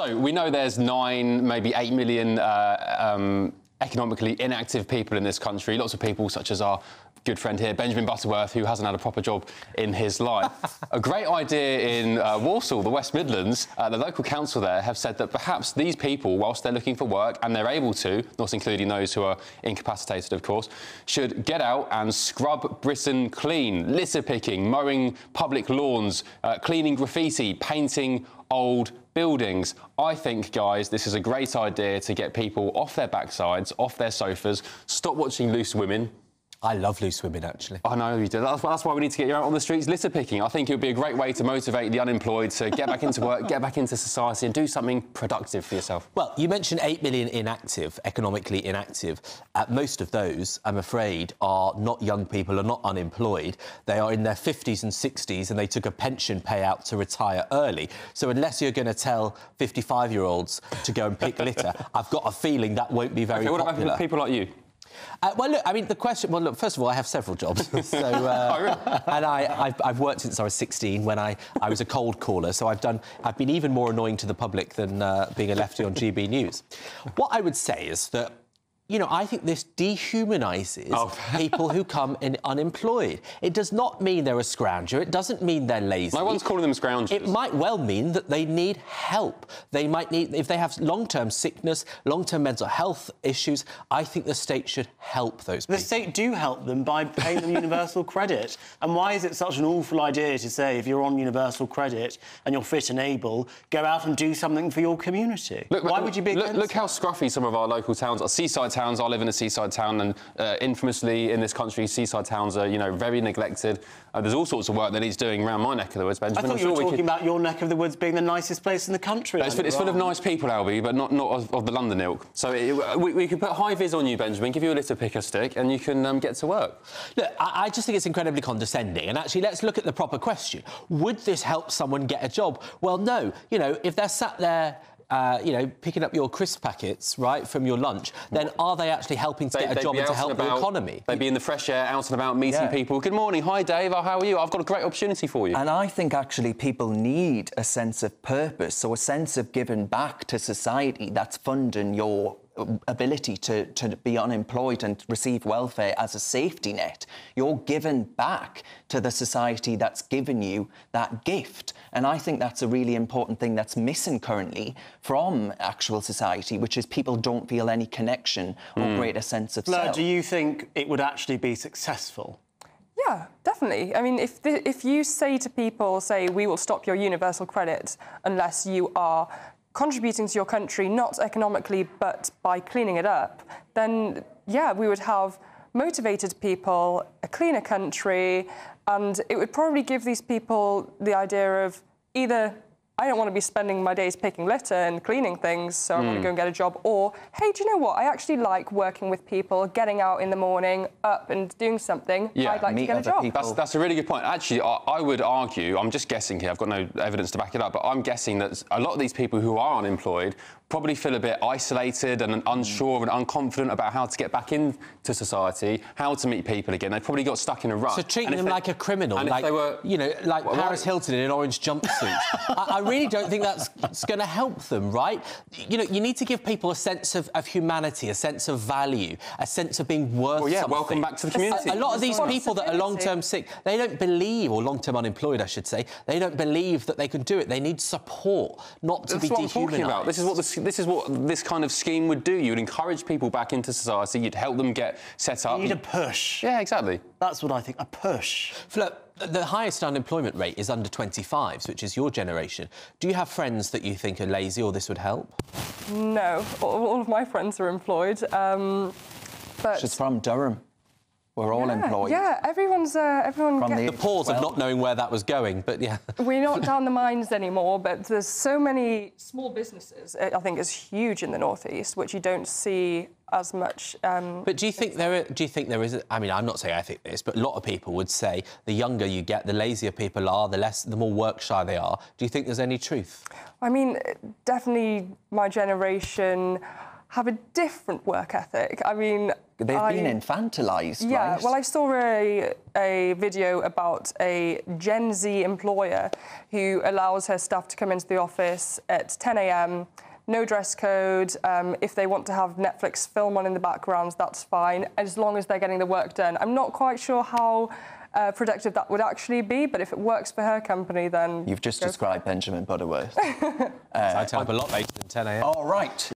So we know there's 9, maybe 8 million economically inactive people in this country. Lots of people, such as our good friend here, Benjamin Butterworth, who hasn't had a proper job in his life. A great idea in Walsall, the West Midlands. The local council there have said that perhaps these people, whilst they're looking for work, and they're able to, not including those who are incapacitated, of course, should get out and scrub Britain clean, litter picking, mowing public lawns, cleaning graffiti, painting old buildings. I think, guys, this is a great idea to get people off their backsides, off their sofas, stop watching Loose Women. I love Loose Women, actually. I know you do. That's why we need to get you out on the streets litter picking. I think it would be a great way to motivate the unemployed to get back into work, get back into society and do something productive for yourself. Well, you mentioned 8 million inactive, economically inactive. Most of those, I'm afraid, are not young people, are not unemployed. They are in their 50s and 60s and they took a pension payout to retire early. So unless you're going to tell 55-year-olds to go and pick litter, I've got a feeling that won't be very popular. What about people like you? Well, look, I mean, the question... Well, look, first of all, I have several jobs. So, and I've worked since I was 16 when I was a cold caller, so I've been even more annoying to the public than being a lefty on GB News. What I would say is that, you know, I think this dehumanises people who come in unemployed. It does not mean they're a scrounger. It doesn't mean they're lazy. No one's calling them scroungers. It might well mean that they need help. They might need... If they have long-term sickness, long-term mental health issues, I think the state should help those people. The state do help them by paying them universal credit. And why is it such an awful idea to say, if you're on universal credit and you're fit and able, go out and do something for your community? Why would you be against Look how scruffy some of our local towns are. Seaside towns. I live in a seaside town, and infamously in this country, seaside towns are, you know, very neglected. There's all sorts of work that needs doing around my neck of the woods, Benjamin. I thought you were talking about your neck of the woods being the nicest place in the country. No, it's full of nice people, Albie, but not of the London ilk. So we could put high vis on you, Benjamin, give you a litter picker stick, and you can get to work. Look, I just think it's incredibly condescending. And actually, let's look at the proper question. Would this help someone get a job? Well, no. You know, if they're sat there... you know, picking up your crisp packets, right, from your lunch, then are they actually helping to get a job and to help the economy? They'd be in the fresh air, out and about, meeting people. Good morning. Hi, Dave. How are you? I've got a great opportunity for you. And I think, actually, people need a sense of purpose, so a sense of giving back to society that's funding your ability to be unemployed and receive welfare as a safety net. You're giving back to the society that's given you that gift. And I think that's a really important thing that's missing currently from actual society, which is people don't feel any connection or greater sense of self. Do you think it would actually be successful? Yeah, definitely. I mean, if you say to people, say, we will stop your universal credit unless you are contributing to your country, not economically, but by cleaning it up, then, yeah, we would have motivated people, a cleaner country, and it would probably give these people the idea of either, I don't want to be spending my days picking litter and cleaning things, so I'm going to go and get a job, or, hey, do you know what? I actually like working with people, getting out in the morning, up and doing something. Yeah. I'd like to get a job. That's a really good point. Actually, I would argue, I'm just guessing here, I've got no evidence to back it up, but I'm guessing that a lot of these people who are unemployed probably feel a bit isolated and unsure and unconfident about how to get back into society, how to meet people again. They probably got stuck in a rut. So treating them like a criminal, and like, you know, like Paris Hilton in an orange jumpsuit. I really don't think that's going to help them, right? You know, you need to give people a sense of humanity, a sense of value, a sense of being worth something. Welcome back to the community. A lot of these people that are long-term sick, they don't believe, or long-term unemployed, I should say, they don't believe that they can do it. They need support, not to be dehumanised. That's what I'm talking about. This is what this kind of scheme would do. You'd encourage people back into society. You'd help them get set up. You need a push. Yeah, exactly. That's what I think, a push. Look, the highest unemployment rate is under 25s, which is your generation. Do you have friends that you think are lazy or this would help? No. All of my friends are employed. But She's from Durham. We're all employed. Yeah, everyone gets... The pause of not knowing where that was going, but yeah. We're not down the mines anymore, but there's so many small businesses, I think is huge in the North East, which you don't see as much. But do you think there is? I mean, I'm not saying I think this, but a lot of people would say the younger you get, the lazier people are, the more work shy they are. Do you think there's any truth? I mean, definitely my generation have a different work ethic. I mean, been infantilised, yeah, right? well, I saw a video about a Gen Z employer who allows her staff to come into the office at 10 a.m, no dress code. If they want to have Netflix film on in the background, that's fine, as long as they're getting the work done. I'm not quite sure how productive that would actually be, but if it works for her company, then... You've just described Benjamin Butterworth. I turn up a lot later than 10 a.m. All right.